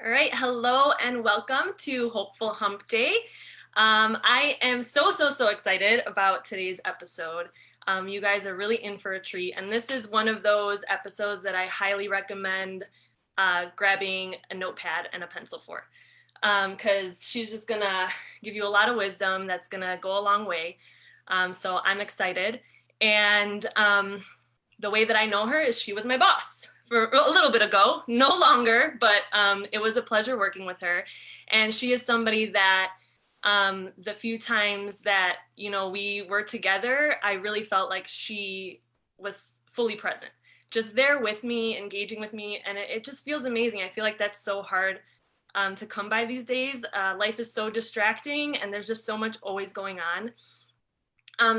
All right, hello and welcome to Hopeful Hump Day. I am so excited about today's episode. You guys are really in for a treat, and this is one of those episodes that I highly recommend grabbing a notepad and a pencil for, because she's just gonna give you a lot of wisdom that's gonna go a long way. So I'm excited, and the way that I know her is she was my boss for a little bit ago, no longer, but it was a pleasure working with her. And she is somebody that the few times that, we were together, I really felt like she was fully present, just there with me, engaging with me. And it just feels amazing. I feel like that's so hard to come by these days. Life is so distracting and there's just so much always going on.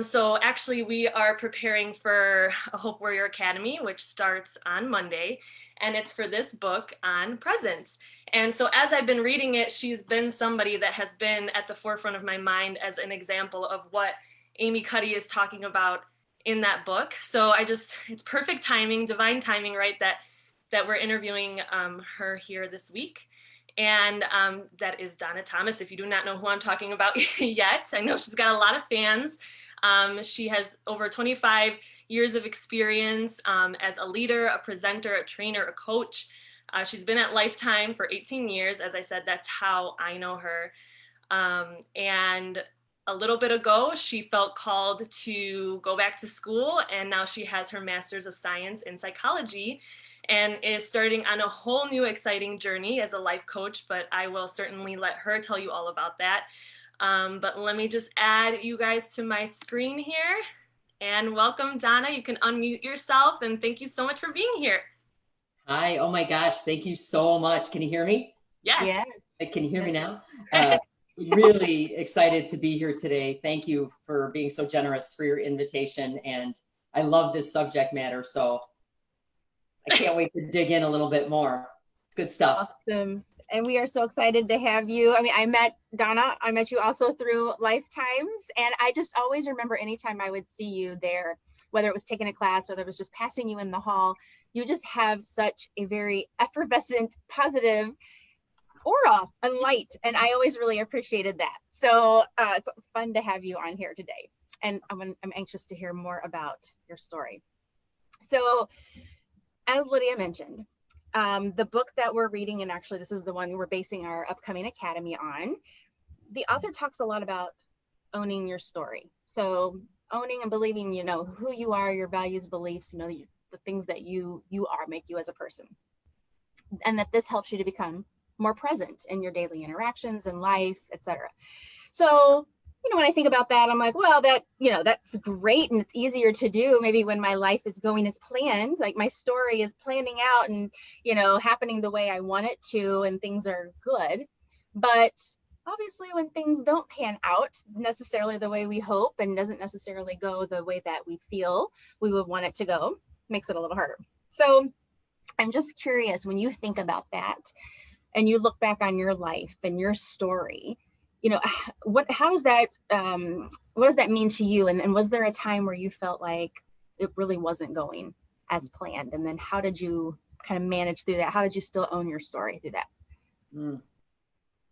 So actually we are preparing for a Hope Warrior Academy, which starts on Monday, and it's for this book on presence. And so as I've been reading it, she's been somebody that has been at the forefront of my mind as an example of what Amy Cuddy is talking about in that book. So it's perfect timing, divine timing, right? That we're interviewing her here this week. And that is Donna Thomas. If you do not know who I'm talking about yet, I know she's got a lot of fans. She has over 25 years of experience as a leader, a presenter, a trainer, a coach. She's been at Lifetime for 18 years. As I said, that's how I know her. And a little bit ago, she felt called to go back to school, and now she has her Master's of Science in Psychology and is starting on a whole new exciting journey as a life coach, but I will certainly let her tell you all about that. But let me just add you guys to my screen here, and welcome, Donna. You can unmute yourself, and thank you so much for being here. Hi, oh my gosh, thank you so much. Can you hear me? Yes. Can you hear me now? Really excited to be here today. Thank you for being so generous for your invitation. And I love this subject matter, so I can't wait to dig in a little bit more. It's good stuff. Awesome. And we are so excited to have you. I mean, I met Donna, I met you also through Lifetimes. And I just always remember anytime I would see you there, whether it was taking a class, whether it was just passing you in the hall, you just have such a very effervescent, positive aura and light. And I always really appreciated that. So it's fun to have you on here today. And I'm anxious to hear more about your story. So as Lydia mentioned, the book that we're reading, and actually this is the one we're basing our upcoming academy on, the author talks a lot about owning your story. So owning and believing, who you are, your values, beliefs, the things that you are make you as a person. And that this helps you to become more present in your daily interactions and life, etc. So, when I think about that, I'm like, well, that's great. And it's easier to do maybe when my life is going as planned, like my story is planning out and, happening the way I want it to, and things are good. But obviously when things don't pan out necessarily the way we hope and doesn't necessarily go the way that we feel we would want it to go, makes it a little harder. So I'm just curious, when you think about that and you look back on your life and your story, what does that mean to you? And was there a time where you felt like it really wasn't going as planned? And then how did you kind of manage through that? How did you still own your story through that?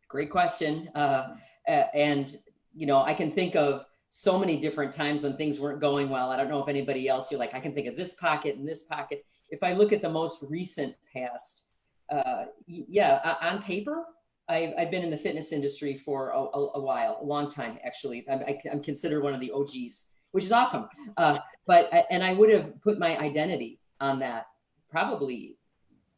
Great question. And I can think of so many different times when things weren't going well. I don't know if anybody else, you're like, I can think of this pocket and this pocket. If I look at the most recent past, on paper, I've been in the fitness industry for a while, a long time, actually. I'm considered one of the OGs, which is awesome. And I would have put my identity on that probably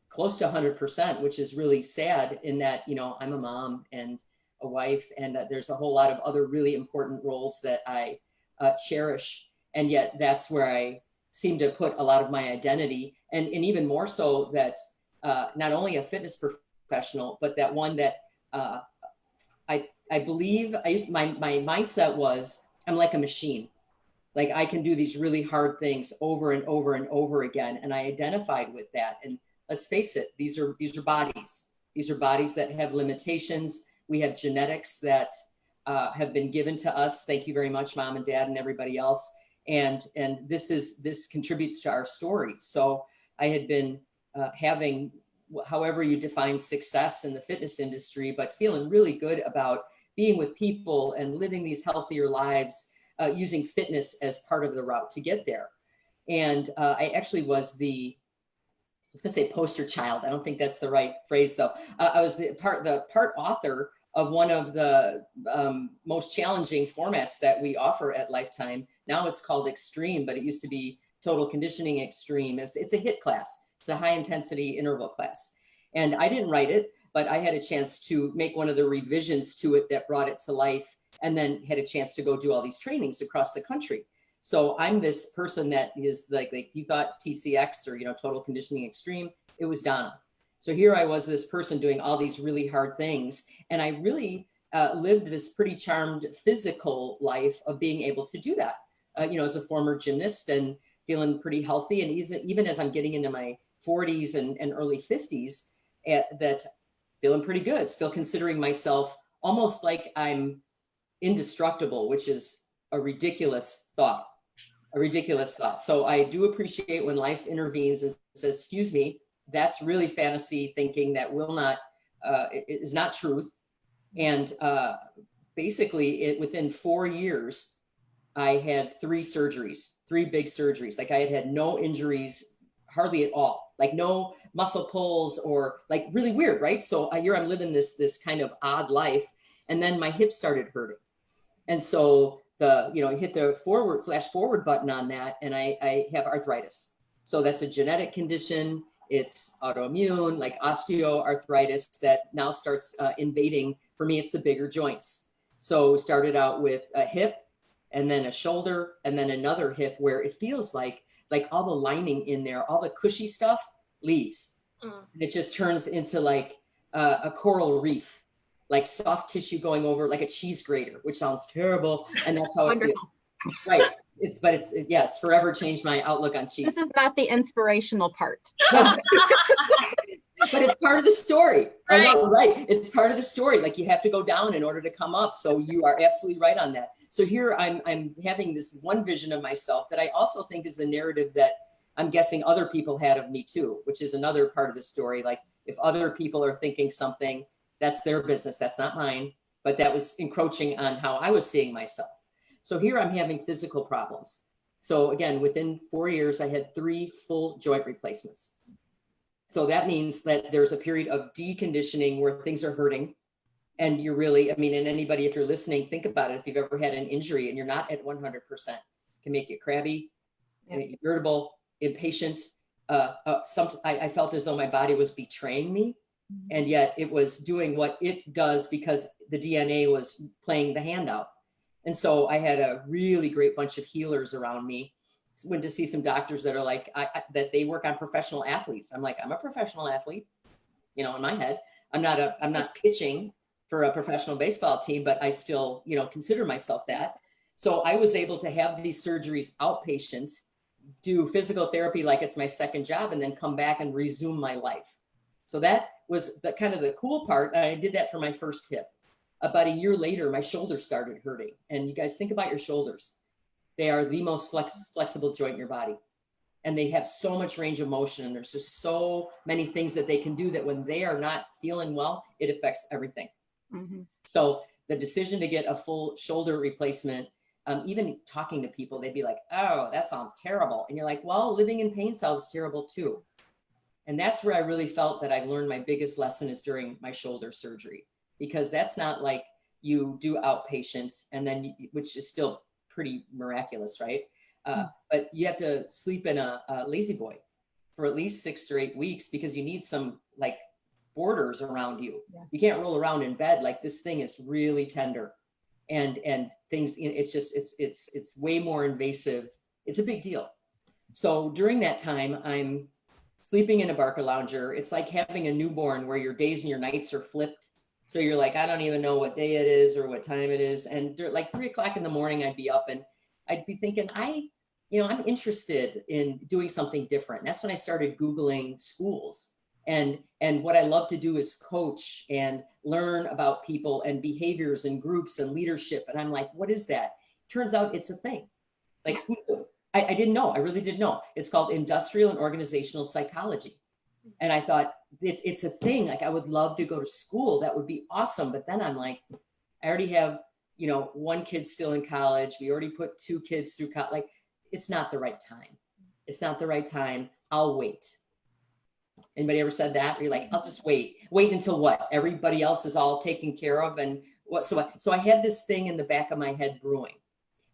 close to 100%, which is really sad in that, I'm a mom and a wife, and there's a whole lot of other really important roles that I cherish. And yet that's where I seem to put a lot of my identity, and even more so that not only a fitness professional, but that one that I believe my mindset was, I'm like a machine. Like I can do these really hard things over and over and over again. And I identified with that. And let's face it, these are bodies. These are bodies that have limitations. We have genetics that have been given to us. Thank you very much, Mom and Dad and everybody else. And this contributes to our story. So I had been having however you define success in the fitness industry, but feeling really good about being with people and living these healthier lives, using fitness as part of the route to get there. And I actually was I was gonna say poster child. I don't think that's the right phrase though. I was the part author of one of the most challenging formats that we offer at Lifetime. Now it's called Extreme, but it used to be Total Conditioning Extreme. It's a HIIT class. It's a high intensity interval class. And I didn't write it, but I had a chance to make one of the revisions to it that brought it to life, and then had a chance to go do all these trainings across the country. So I'm this person that is like you thought TCX or, Total Conditioning Extreme, it was Donna. So here I was, this person doing all these really hard things. And I really lived this pretty charmed physical life of being able to do that, as a former gymnast and feeling pretty healthy. And even as I'm getting into my 40s and early 50s, that feeling pretty good, still considering myself almost like I'm indestructible, which is a ridiculous thought. So I do appreciate when life intervenes and says, excuse me, that's really fantasy thinking that is not truth. And basically within 4 years, I had 3 big surgeries. Like I had no injuries, hardly at all, like no muscle pulls or like really weird, right? So here I'm living this kind of odd life. And then my hip started hurting. And so hit the flash forward button on that, and I have arthritis. So that's a genetic condition. It's autoimmune, like osteoarthritis, that now starts invading. For me, it's the bigger joints. So started out with a hip, and then a shoulder, and then another hip, where it feels like all the lining in there, all the cushy stuff leaves. And it just turns into like a coral reef, like soft tissue going over like a cheese grater, which sounds terrible. And that's how it feels. Right. It's forever changed my outlook on cheese. This is not the inspirational part. But it's part of the story. Right. Right. It's part of the story. Like you have to go down in order to come up. So you are absolutely right on that. So here I'm having this one vision of myself that I also think is the narrative that I'm guessing other people had of me too, which is another part of the story. Like if other people are thinking something, that's their business. That's not mine. But that was encroaching on how I was seeing myself. So here I'm having physical problems. So again, within 4 years, I had 3 full joint replacements. So that means that there's a period of deconditioning where things are hurting. And you're really, and anybody, if you're listening, think about it. If you've ever had an injury and you're not at 100%, it can make you crabby, can make you irritable, impatient. I felt as though my body was betraying me. And yet it was doing what it does because the DNA was playing the hand out. And so I had a really great bunch of healers around me. Went to see some doctors that are like, that they work on professional athletes. I'm like, I'm a professional athlete, in my head. I'm not pitching for a professional baseball team, but I still, consider myself that. So I was able to have these surgeries outpatient, do physical therapy like it's my second job, and then come back and resume my life. So that was the kind of the cool part. I did that for my first hip. About a year later, my shoulder started hurting. And you guys think about your shoulders. They are the most flexible joint in your body. And they have so much range of motion. And there's just so many things that they can do that when they are not feeling well, it affects everything. Mm-hmm. So the decision to get a full shoulder replacement, even talking to people, they'd be like, oh, that sounds terrible. And you're like, well, living in pain sounds terrible too. And that's where I really felt that I learned my biggest lesson is during my shoulder surgery, because that's not like you do outpatient and then, which is still pretty miraculous, right? But you have to sleep in a lazy boy for at least 6 to 8 weeks because you need some like borders around you. Yeah. You can't roll around in bed. Like this thing is really tender and things, it's way more invasive. It's a big deal. So during that time, I'm sleeping in a Barca lounger. It's like having a newborn where your days and your nights are flipped. So you're like, I don't even know what day it is or what time it is. And like 3 o'clock in the morning, I'd be up and I'd be thinking, I'm interested in doing something different. And that's when I started Googling schools. And what I love to do is coach and learn about people and behaviors and groups and leadership. And I'm like, what is that? Turns out it's a thing. Like who knew? I didn't know. I really didn't know. It's called industrial and organizational psychology. And I thought, it's a thing. Like I would love to go to school. That would be awesome. But then I'm like, I already have, you know, one kid still in college. We already put 2 kids through college. Like it's not the right time. It's not the right time. I'll wait. Anybody ever said that? You're like, I'll just wait. Wait until what? Everybody else is all taken care of. And what? So I had this thing in the back of my head brewing.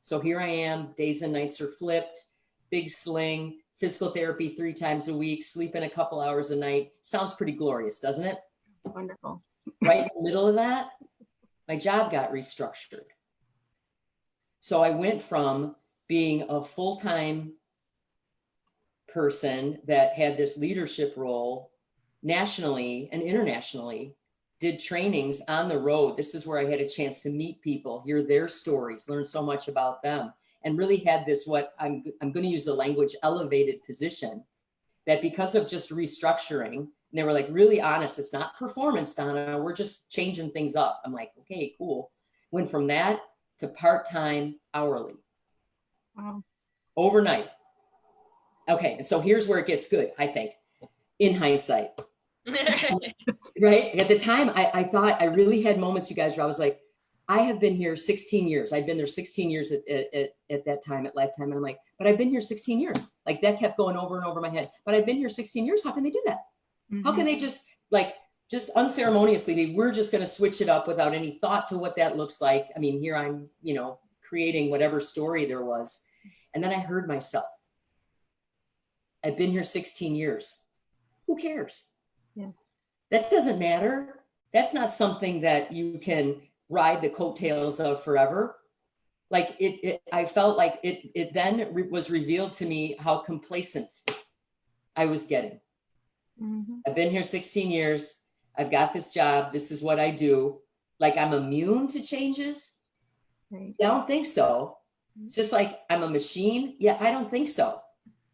So here I am, days and nights are flipped, big sling, physical therapy 3 times a week, sleeping a couple hours a night. Sounds pretty glorious, doesn't it? Wonderful. Right in the middle of that, my job got restructured. So I went from being a full-time person that had this leadership role nationally and internationally, did trainings on the road. This is where I had a chance to meet people, hear their stories, learn so much about them, and really had this, what I'm going to use the language, elevated position, that because of just restructuring, and they were like really honest, it's not performance, Donna, we're just changing things up. I'm like, okay, cool. Went from that to part-time hourly. Wow. Overnight. Okay, and so here's where it gets good, I think, in hindsight. Right? At the time, I thought I really had moments, you guys, where I was like, I have been here 16 years. I've been there 16 years at that time, at Lifetime. And I'm like, but I've been here 16 years. Like that kept going over and over my head. But I've been here 16 years. How can they do that? Mm-hmm. How can they just unceremoniously, we're just going to switch it up without any thought to what that looks like. I mean, here I'm, you know, creating whatever story there was. And then I heard myself. I've been here 16 years. Who cares? Yeah. That doesn't matter. That's not something that you can ride the coattails of forever. Like I felt like it then was revealed to me how complacent I was getting. Mm-hmm. I've been here 16 years. I've got this job. This is what I do. Like I'm immune to changes. Right. I don't think so. It's just like I'm a machine. Yeah, I don't think so.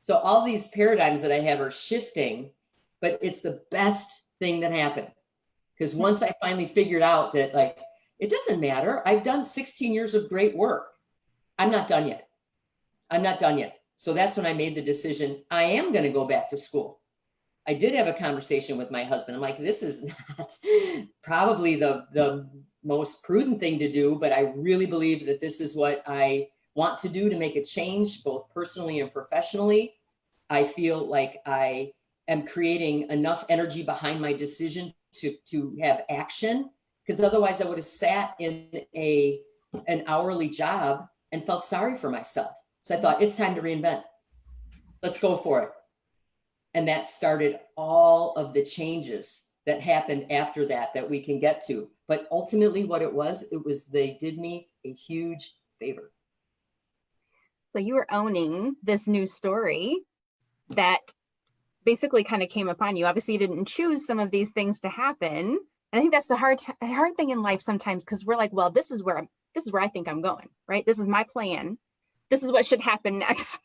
So all these paradigms that I have are shifting, but it's the best thing that happened. Because once I finally figured out that like, it doesn't matter. I've done 16 years of great work. I'm not done yet. I'm not done yet. So that's when I made the decision. I am going to go back to school. I did have a conversation with my husband. I'm like, this is not probably the most prudent thing to do, but I really believe that this is what I want to do to make a change, both personally and professionally. I feel like I am creating enough energy behind my decision to have action, because otherwise I would have sat in an hourly job and felt sorry for myself. So I thought, it's time to reinvent. Let's go for it. And that started all of the changes that happened after that we can get to. But ultimately what it was they did me a huge favor. So you were owning this new story that basically kind of came upon you. Obviously you didn't choose some of these things to happen. And I think that's the hard thing in life sometimes, because we're like, well, this is where I think I'm going, right? This is my plan. This is what should happen next.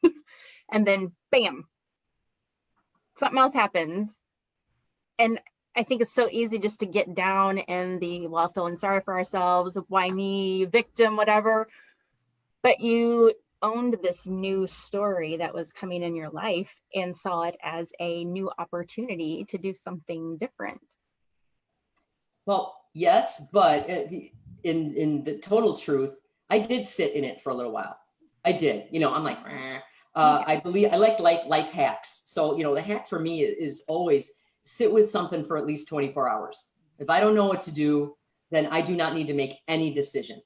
And then bam, something else happens. And I think it's so easy just to get down in the, well, feeling sorry for ourselves, why me, victim, whatever. But you owned this new story that was coming in your life and saw it as a new opportunity to do something different. Well, yes, but in the total truth, I did sit in it for a little while. I did, you know, I'm like, I like life hacks. So, you know, the hack for me is always sit with something for at least 24 hours. If I don't know what to do, then I do not need to make any decision,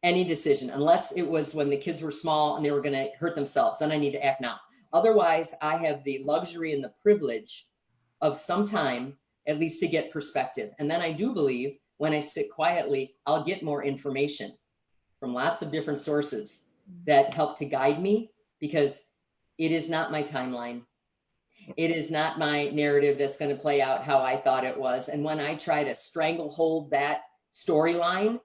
unless it was when the kids were small and they were going to hurt themselves. Then I need to act now. Otherwise, I have the luxury and the privilege of some time, at least to get perspective. And then I do believe when I sit quietly, I'll get more information from lots of different sources that help to guide me, because it is not my timeline. It is not my narrative that's going to play out how I thought it was. And when I try to stranglehold that storyline,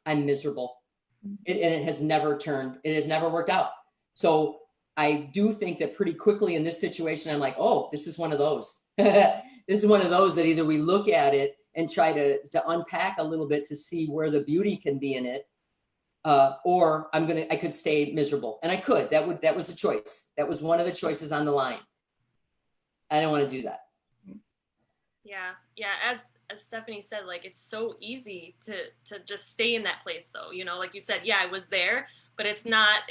I'm miserable. And it has never turned. It has never worked out. So I do think that pretty quickly in this situation, I'm like, oh, this is one of those. This is one of those that either we look at it and try to unpack a little bit to see where the beauty can be in it, or I could stay miserable. And I could. That was a choice. That was one of the choices on the line. I don't want to do that. Yeah. As Stephanie said, like it's so easy to just stay in that place though. Like you said, yeah, I was there, but it's not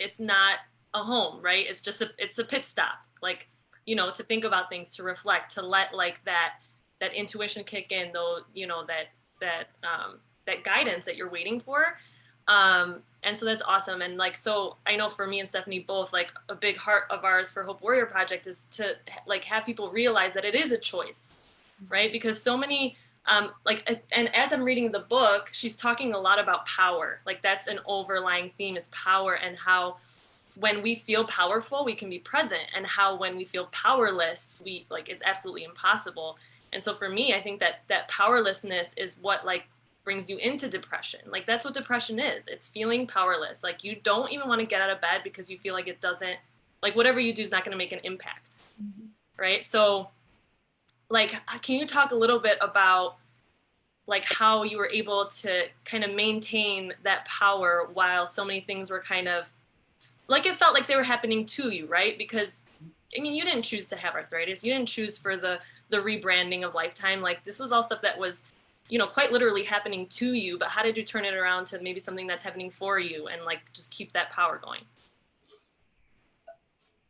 a home, right? It's a pit stop. Like, to think about things, to reflect, to let like that intuition kick in, though, that guidance that you're waiting for. And so that's awesome. And like, so I know for me and Stephanie both, like a big heart of ours for Hope Warrior Project is to like have people realize that it is a choice, right? Because so many, and as I'm reading the book, she's talking a lot about power. Like that's an overlying theme, is power, and how when we feel powerful, we can be present, and how when we feel powerless, it's absolutely impossible. And so for me, I think that powerlessness is what like brings you into depression. Like that's what depression is. It's feeling powerless. Like you don't even want to get out of bed because you feel like it doesn't, like whatever you do is not going to make an impact. Mm-hmm. Right? So like, can you talk a little bit about like how you were able to kind of maintain that power while so many things were kind of like, it felt like they were happening to you, right? Because I mean, you didn't choose to have arthritis. You didn't choose for the rebranding of Lifetime. Like this was all stuff that was, quite literally happening to you. But how did you turn it around to maybe something that's happening for you, and like just keep that power going?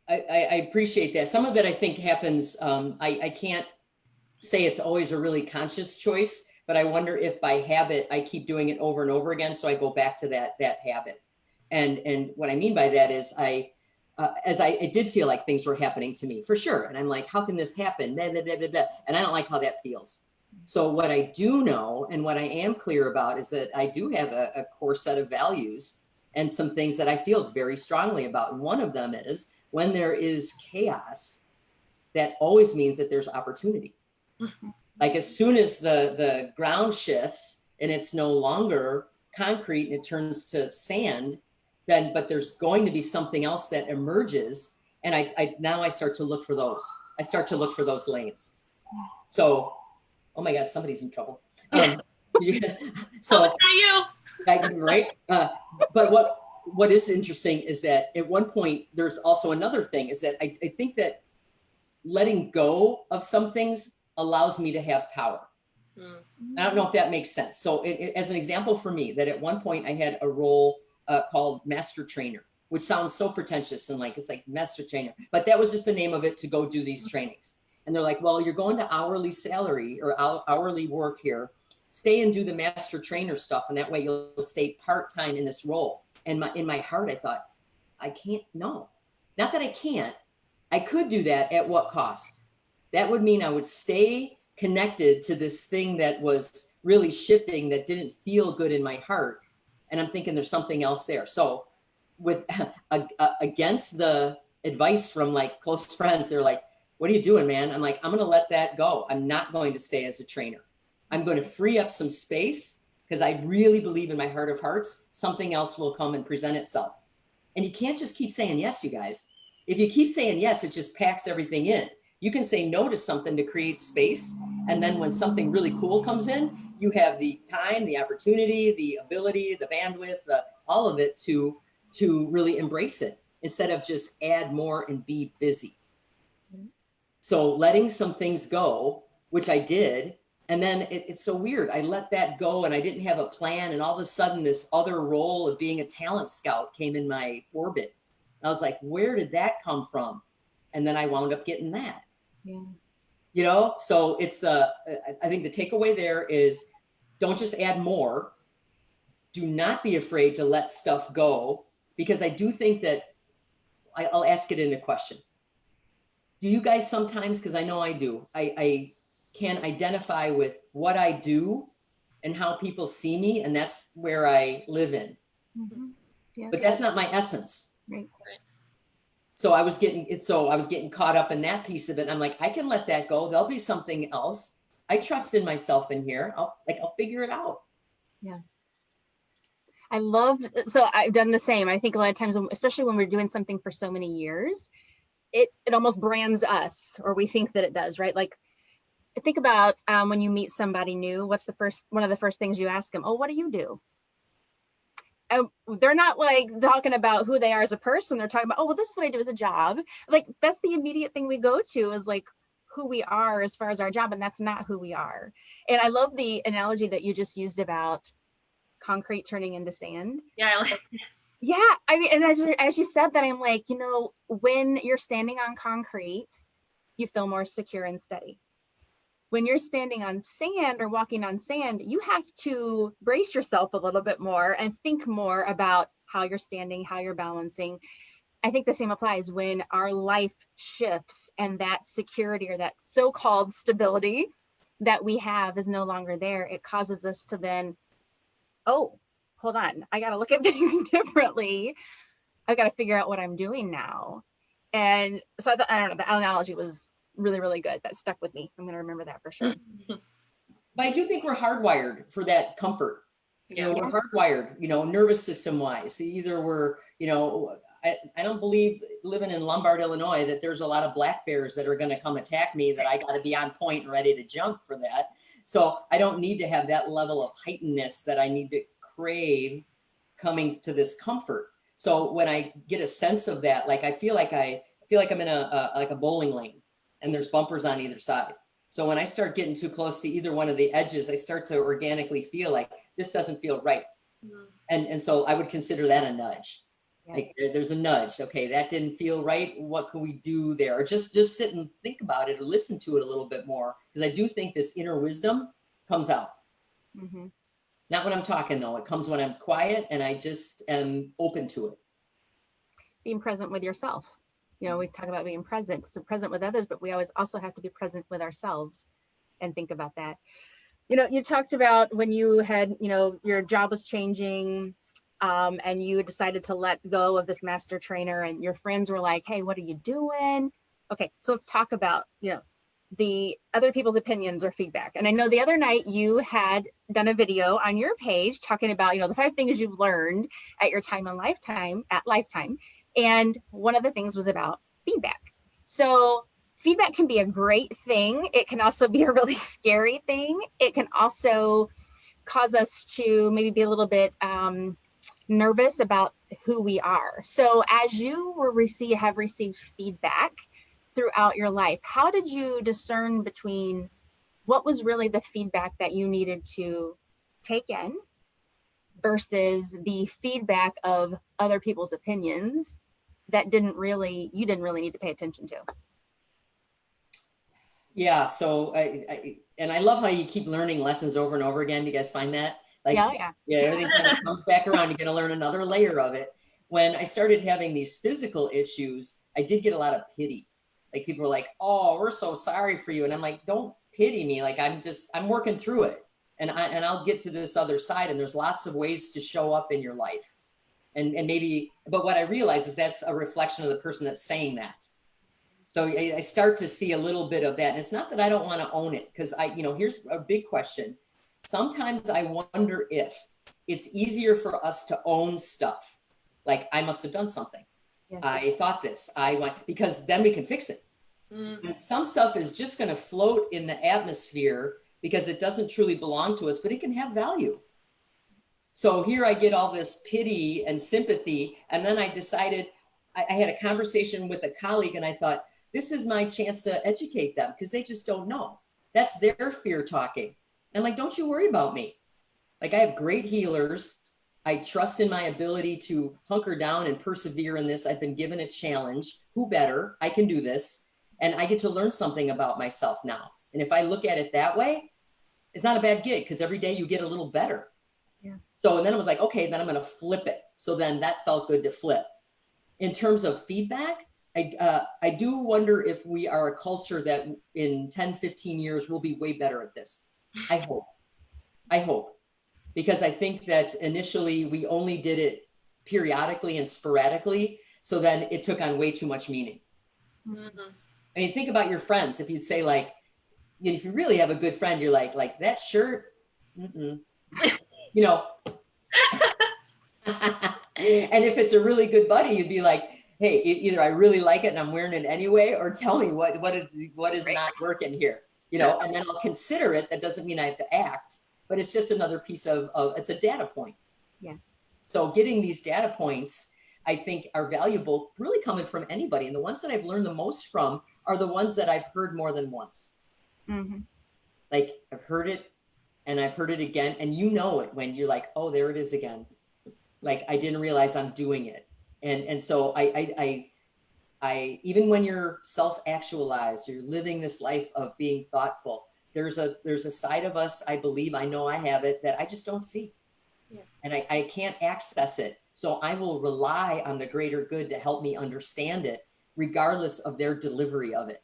I appreciate that. Some of it I think happens. I can't say it's always a really conscious choice, but I wonder if by habit I keep doing it over and over again, so I go back to that habit. And what I mean by that is I did feel like things were happening to me for sure, and I'm like, how can this happen? Blah, blah, blah, blah, blah. And I don't like how that feels. So what I do know and what I am clear about is that I do have a core set of values and some things that I feel very strongly about. And one of them is, when there is chaos, that always means that there's opportunity. Mm-hmm. Like as soon as the ground shifts and it's no longer concrete and it turns to sand, but there's going to be something else that emerges. And now I start to look for those. I start to look for those lanes. So, oh my God, somebody's in trouble. So, it's not you. Right. But what is interesting is that at one point, there's also another thing, is that I think that letting go of some things allows me to have power. I don't know if that makes sense. So as an example for me, that at one point I had a role called master trainer, which sounds so pretentious and like, it's like master trainer, but that was just the name of it, to go do these trainings. And they're like, well, you're going to hourly salary or hourly work here. Stay and do the master trainer stuff. And that way you'll stay part-time in this role. And in my heart, I thought, I can't, no, not that I can't, I could do that. At what cost? That would mean I would stay connected to this thing that was really shifting, that didn't feel good in my heart. And I'm thinking there's something else there. So with against the advice from like close friends, they're like, what are you doing, man? I'm like, I'm going to let that go. I'm not going to stay as a trainer. I'm going to free up some space, because I really believe in my heart of hearts, something else will come and present itself. And you can't just keep saying yes, you guys. If you keep saying yes, it just packs everything in. You can say no to something to create space. And then when something really cool comes in, you have the time, the opportunity, the ability, the bandwidth, all of it to really embrace it, instead of just add more and be busy. So letting some things go, which I did. And then it's so weird. I let that go and I didn't have a plan. And all of a sudden, this other role of being a talent scout came in my orbit. I was like, where did that come from? And then I wound up getting that. Yeah. So it's I think the takeaway there is, don't just add more. Do not be afraid to let stuff go, because I do think that I'll ask it in a question. Do you guys sometimes, because I know I do, I can identify with what I do and how people see me, and that's where I live in. Mm-hmm. Yeah. But that's not my essence. Right. So I was getting caught up in that piece of it. I'm like, I can let that go. There'll be something else. I trust in myself in here. I'll figure it out. Yeah. So I've done the same. I think a lot of times, especially when we're doing something for so many years, it almost brands us, or we think that it does, right? Like, think about when you meet somebody new, what's one of the first things you ask them? Oh, what do you do? And they're not like talking about who they are as a person. They're talking about, oh, well, this is what I do as a job. Like, that's the immediate thing we go to, is like, who we are as far as our job, and that's not who we are. And I love the analogy that you just used about concrete turning into sand. Yeah, I like. Yeah, I mean, and as you said that, I'm like, when you're standing on concrete, you feel more secure and steady. When you're standing on sand or walking on sand, you have to brace yourself a little bit more and think more about how you're standing, how you're balancing. I think the same applies when our life shifts and that security or that so-called stability that we have is no longer there. It causes us to then, oh, hold on, I got to look at things differently. I got to figure out what I'm doing now. And so I don't know, the analogy was really, really good. That stuck with me. I'm going to remember that for sure. But I do think we're hardwired for that comfort. Yeah. We're hardwired, nervous system wise. Either we're, I don't believe living in Lombard, Illinois, that there's a lot of black bears that are going to come attack me, that I got to be on point and ready to jump for that. So I don't need to have that level of heightenedness that I need to crave coming to this comfort. So when I get a sense of that, like I feel like I'm in a bowling lane and there's bumpers on either side. So when I start getting too close to either one of the edges, I start to organically feel like this doesn't feel right. Mm-hmm. And so I would consider that a nudge. Yeah. Like there's a nudge. Okay, that didn't feel right. What can we do there? Or just sit and think about it or listen to it a little bit more. Because I do think this inner wisdom comes out. Mm-hmm. Not when I'm talking though. It comes when I'm quiet and I just am open to it. Being present with yourself. We talk about being present, so present with others, but we always also have to be present with ourselves and think about that. You talked about when you had, your job was changing and you decided to let go of this master trainer and your friends were like, hey, what are you doing? Okay, so let's talk about, the other people's opinions or feedback. And I know the other night you had done a video on your page talking about, the 5 things you've learned at your time on Lifetime. And one of the things was about feedback. So feedback can be a great thing. It can also be a really scary thing. It can also cause us to maybe be a little bit nervous about who we are. So as you have received feedback throughout your life, how did you discern between what was really the feedback that you needed to take in versus the feedback of other people's opinions that you didn't really need to pay attention to? Yeah. So I love how you keep learning lessons over and over again. Do you guys find that? Yeah, everything kind of comes back around. You're going to learn another layer of it. When I started having these physical issues, I did get a lot of pity. Like people were like, oh, we're so sorry for you. And I'm like, don't pity me. Like I'm working through it and I'll get to this other side. And there's lots of ways to show up in your life. And maybe, but what I realize is that's a reflection of the person that's saying that. So I start to see a little bit of that. And it's not that I don't want to own it, because here's a big question. Sometimes I wonder if it's easier for us to own stuff. Like I must have done something. Yes. I thought this, because then we can fix it. Mm-hmm. And some stuff is just going to float in the atmosphere because it doesn't truly belong to us, but it can have value. So here I get all this pity and sympathy. And then I decided, I had a conversation with a colleague and I thought, this is my chance to educate them because they just don't know. That's their fear talking. And like, don't you worry about me. Like I have great healers. I trust in my ability to hunker down and persevere in this. I've been given a challenge. Who better? I can do this. And I get to learn something about myself now. And if I look at it that way, it's not a bad gig because every day you get a little better. Yeah. So, and then I was like, okay, then I'm going to flip it. So then that felt good to flip. In terms of feedback, I do wonder if we are a culture that in 10, 15 years, we'll be way better at this. I hope. Because I think that initially we only did it periodically and sporadically. So then it took on way too much meaning. Mm-hmm. I mean, think about your friends. If you'd say like, if you really have a good friend, you're like that shirt, and if it's a really good buddy, you'd be like, hey, either I really like it and I'm wearing it anyway, or tell me what is not working here, and then I'll consider it. That doesn't mean I have to act, but it's just another piece of it's a data point. Yeah. So getting these data points, I think are valuable really coming from anybody. And the ones that I've learned the most from are the ones that I've heard more than once. Mm-hmm. Like I've heard it and I've heard it again. And you know it when you're like, oh, there it is again. Like I didn't realize I'm doing it. And so I even when you're self-actualized, you're living this life of being thoughtful, there's a side of us, I believe, I know I have it, that I just don't see. Yeah. And I can't access it. So I will rely on the greater good to help me understand it, regardless of their delivery of it.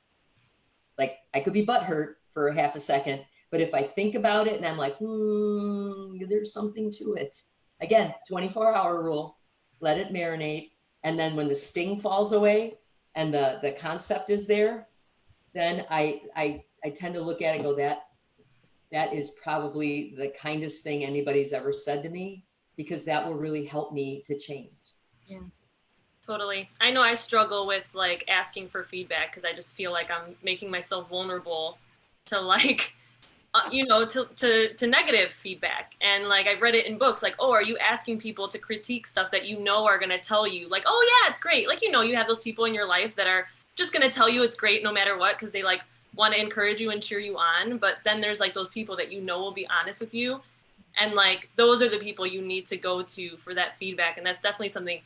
Like I could be butthurt for a half a second, but if I think about it and I'm like, there's something to it. Again, 24-hour rule, let it marinate. And then when the sting falls away and the concept is there, then I tend to look at it and go, that is probably the kindest thing anybody's ever said to me, because that will really help me to change. Yeah. Totally. I know I struggle with like asking for feedback because I just feel like I'm making myself vulnerable to like, to negative feedback. And like I've read it in books, like, oh, are you asking people to critique stuff that you know are going to tell you like, oh yeah, it's great. Like, you have those people in your life that are just going to tell you it's great no matter what, because they like want to encourage you and cheer you on. But then there's like those people that will be honest with you. And like, those are the people you need to go to for that feedback. And that's definitely something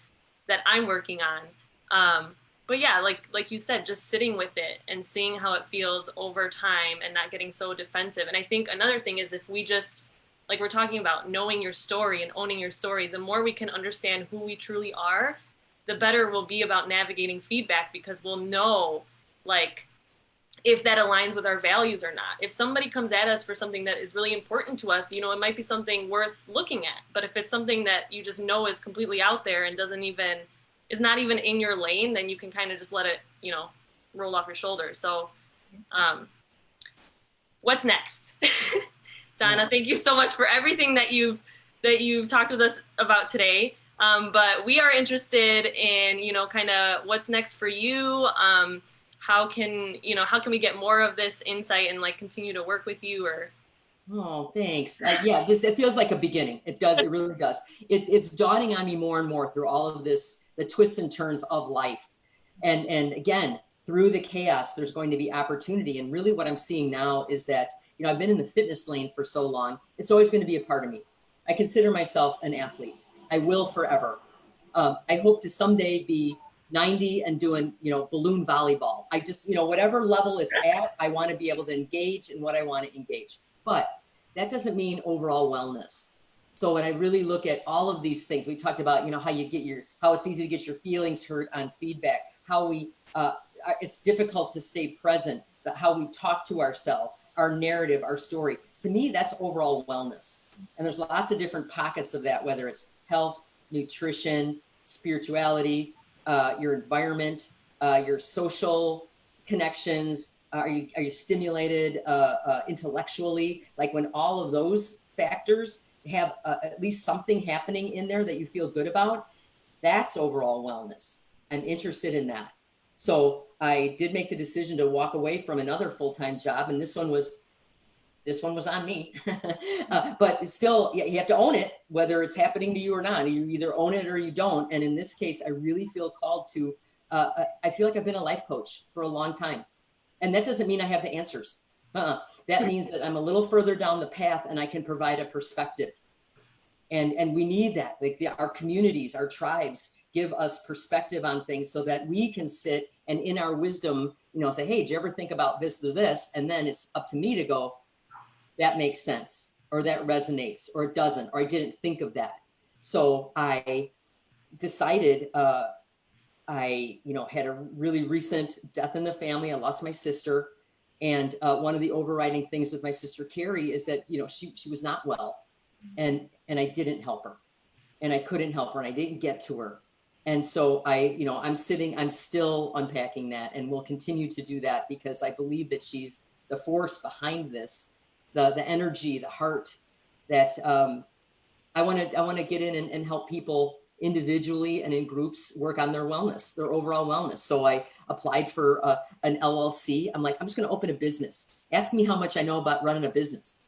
that I'm working on. But yeah, like you said, just sitting with it and seeing how it feels over time and not getting so defensive. And I think another thing is, if we just, like we're talking about, knowing your story and owning your story, the more we can understand who we truly are, the better we'll be about navigating feedback, because we'll know like if that aligns with our values or not. If somebody comes at us for something that is really important to us, it might be something worth looking at. But if it's something that you just know is completely out there and is not even in your lane, then you can kind of just let it, roll off your shoulders. So what's next? Donna, thank you so much for everything that you've talked with us about today. But we are interested in, kind of what's next for you. How can we get more of this insight and like continue to work with you? Or oh, thanks. Yeah, it feels like a beginning. It does. It really does. It's dawning on me more and more through all of this, the twists and turns of life. And again, through the chaos, there's going to be opportunity. And really what I'm seeing now is that, I've been in the fitness lane for so long. It's always going to be a part of me. I consider myself an athlete. I will forever. I hope to someday be 90 and doing, balloon volleyball. I just, whatever level it's at, I want to be able to engage in what I want to engage. But that doesn't mean overall wellness. So when I really look at all of these things, we talked about, how it's easy to get your feelings hurt on feedback, how it's difficult to stay present, how we talk to ourselves, our narrative, our story. To me, that's overall wellness. And there's lots of different pockets of that, whether it's health, nutrition, spirituality, your environment, your social connections. Are you stimulated intellectually? Like when all of those factors have at least something happening in there that you feel good about, that's overall wellness. I'm interested in that. So I did make the decision to walk away from another full-time job, and this one was on me. But still, you have to own it, whether it's happening to you or not. You either own it or you don't. And in this case, I really feel called to, I feel like I've been a life coach for a long time. And that doesn't mean I have the answers. That means that I'm a little further down the path and I can provide a perspective. And we need that. Like our communities, our tribes give us perspective on things so that we can sit and in our wisdom, say, hey, did you ever think about this or this? And then it's up to me to go, that makes sense, or that resonates, or it doesn't, or I didn't think of that. So I decided, I had a really recent death in the family. I lost my sister. And one of the overriding things with my sister Carrie is that, she was not well, and I didn't help her, and I couldn't help her, and I didn't get to her. And so I'm still unpacking that, and will continue to do that, because I believe that she's the force behind this, the energy, the heart that I want to get in and help people individually and in groups work on their wellness, their overall wellness. So I applied for an LLC. I'm like, I'm just going to open a business. Ask me how much I know about running a business.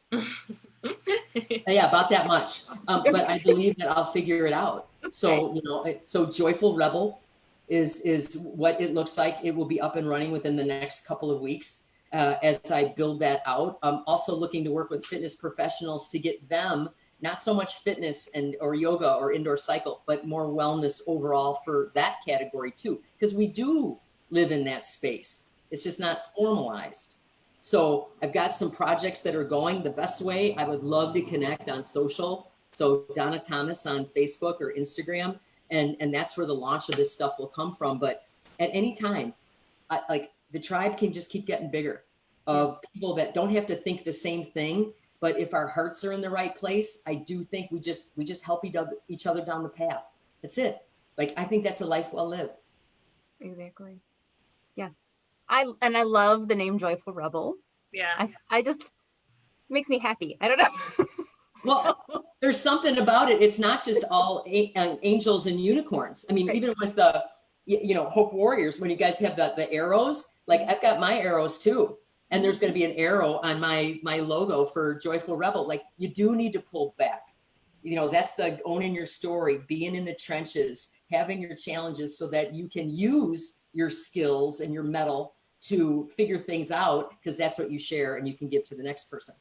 Yeah, about that much. But I believe that I'll figure it out. So, so Joyful Rebel is what it looks like. It will be up and running within the next couple of weeks as I build that out. I'm also looking to work with fitness professionals to get them not so much fitness and or yoga or indoor cycle, but more wellness overall for that category too, because we do live in that space. It's just not formalized. So I've got some projects that are going the best way. I would love to connect on social. So Donna Thomas on Facebook or Instagram, and that's where the launch of this stuff will come from. But at any time, like the tribe can just keep getting bigger of people that don't have to think the same thing. But if our hearts are in the right place, I do think we just help each other down the path. That's it. Like I think that's a life well lived. Exactly. Yeah. I love the name Joyful Rebel. Yeah. I just makes me happy. I don't know. Well, there's something about it. It's not just all angels and unicorns. I mean, Right. even with the, Hope Warriors, when you guys have the arrows, like I've got my arrows too. And there's going to be an arrow on my logo for Joyful Rebel. Like you do need to pull back. That's the owning your story, being in the trenches, having your challenges so that you can use your skills and your mettle to figure things out, because that's what you share and you can give to the next person.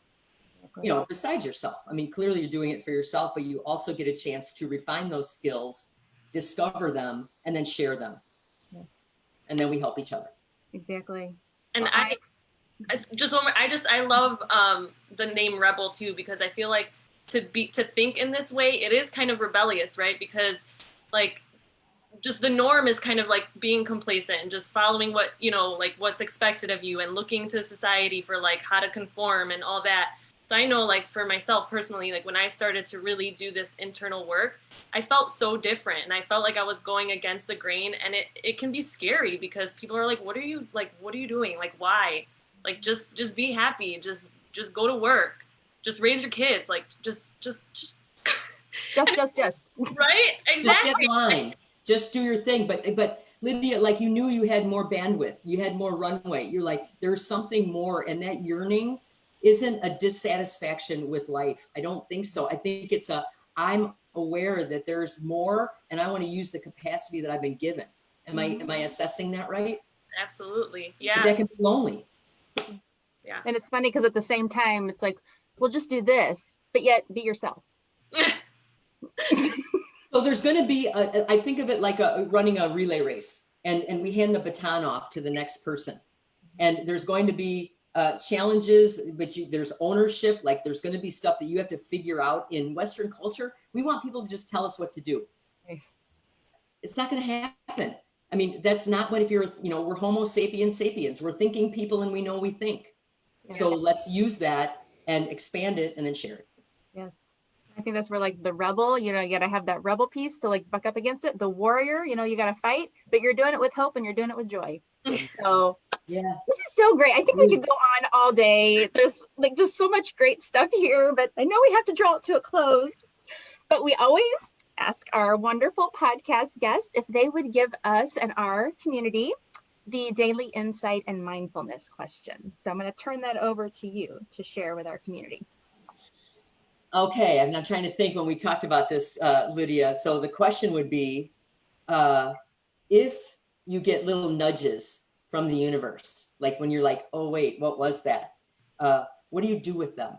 Besides yourself. I mean, clearly you're doing it for yourself, but you also get a chance to refine those skills, discover them, and then share them. Yes. And then we help each other. Exactly. And Well, I love the name Rebel too, because I feel like to think in this way, it is kind of rebellious, right? Because like just the norm is kind of like being complacent and just following what, like what's expected of you and looking to society for like how to conform and all that. So I know like for myself personally, like when I started to really do this internal work, I felt so different and I felt like I was going against the grain, and it can be scary because people are like, what are you doing? Like, why? Like, just be happy. Just go to work. Just raise your kids. Like, just. Right? Exactly. Just get in line. Just do your thing. But Lydia, like you knew you had more bandwidth. You had more runway. You're like, there's something more. And that yearning isn't a dissatisfaction with life. I don't think so. I think it's I'm aware that there's more and I want to use the capacity that I've been given. Am I assessing that right? Absolutely. Yeah. But that can be lonely. Yeah. And it's funny because at the same time, it's like, well, just do this, but yet be yourself. So there's going to be, I think of it like running a relay race, and we hand the baton off to the next person. And there's going to be challenges, but there's ownership. Like there's going to be stuff that you have to figure out. In Western culture, we want people to just tell us what to do. It's not going to happen. I mean, that's not what, if you're, we're Homo sapiens sapiens. We're thinking people and we know we think. Yeah. So let's use that and expand it and then share it. Yes. I think that's where like the rebel, you got to have that rebel piece to like buck up against it. The warrior, you got to fight, but you're doing it with hope and you're doing it with joy. So yeah, this is so great. I think we could go on all day. There's like just so much great stuff here, but I know we have to draw it to a close. But we always ask our wonderful podcast guests if they would give us and our community the daily insight and mindfulness question. So I'm going to turn that over to you to share with our community. Okay, I'm not trying to think when we talked about this, Lydia. So the question would be, if you get little nudges from the universe, like when you're like, oh, wait, what was that? What do you do with them?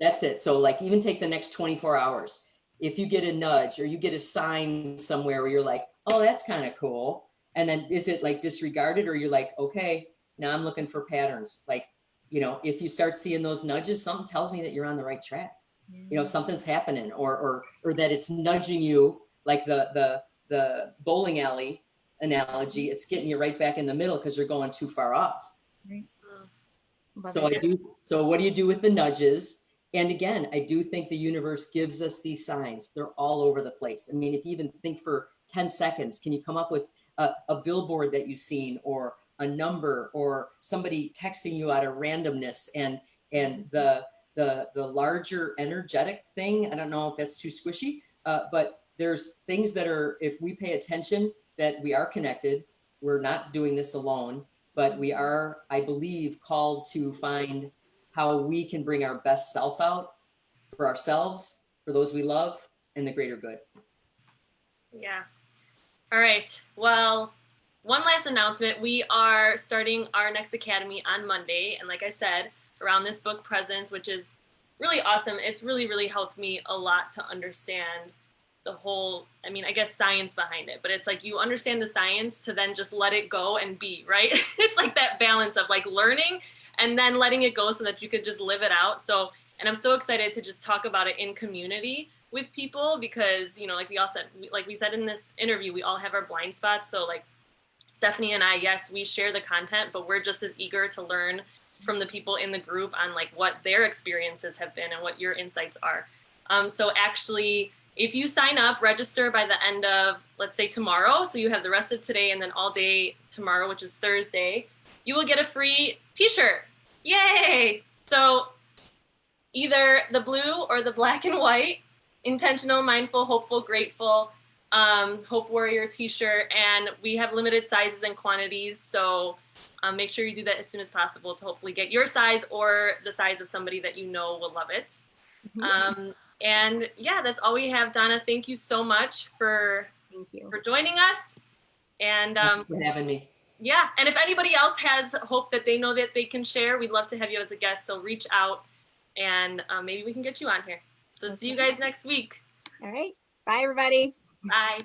That's it. So like even take the next 24 hours. If you get a nudge or you get a sign somewhere where you're like, oh, that's kind of cool. And then is it like disregarded, or you're like, okay, now I'm looking for patterns. Like, if you start seeing those nudges, something tells me that you're on the right track. Something's happening, or that it's nudging you, like the bowling alley analogy. It's getting you right back in the middle because you're going too far off. Right. So what do you do with the nudges? And again, I do think the universe gives us these signs. They're all over the place. I mean, if you even think for 10 seconds, can you come up with a billboard that you've seen, or a number, or somebody texting you out of randomness, and the larger energetic thing? I don't know if that's too squishy, but there's things that are, if we pay attention, that we are connected. We're not doing this alone, but we are, I believe, called to find how we can bring our best self out for ourselves, for those we love, and the greater good. Yeah. All right. Well, one last announcement. We are starting our next academy on Monday. And like I said, around this book Presence, which is really awesome. It's really, really helped me a lot to understand the whole, I mean, I guess science behind it, but it's like you understand the science to then just let it go and be, right? It's like that balance of like learning and then letting it go so that you could just live it out. So, and I'm so excited to just talk about it in community with people because, you know, like we all said, like we said in this interview, we all have our blind spots. So like Stephanie and I, yes, we share the content, but we're just as eager to learn from the people in the group on like what their experiences have been and what your insights are. So actually, if you sign up, register by the end of, let's say tomorrow, so you have the rest of today and then all day tomorrow, which is Thursday, you will get a free t-shirt. Yay! So either the blue or the black and white, intentional, mindful, hopeful, grateful, Hope Warrior t-shirt. And we have limited sizes and quantities, so make sure you do that as soon as possible to hopefully get your size or the size of somebody that you know will love it. And yeah, that's all we have. Donna, thank you so much for joining us. And Thanks for having me. yeah, and if anybody else has hope that they know that they can share, we'd love to have you as a guest. So reach out and maybe we can get you on here. So see you guys next week. All right. Bye, everybody. Bye.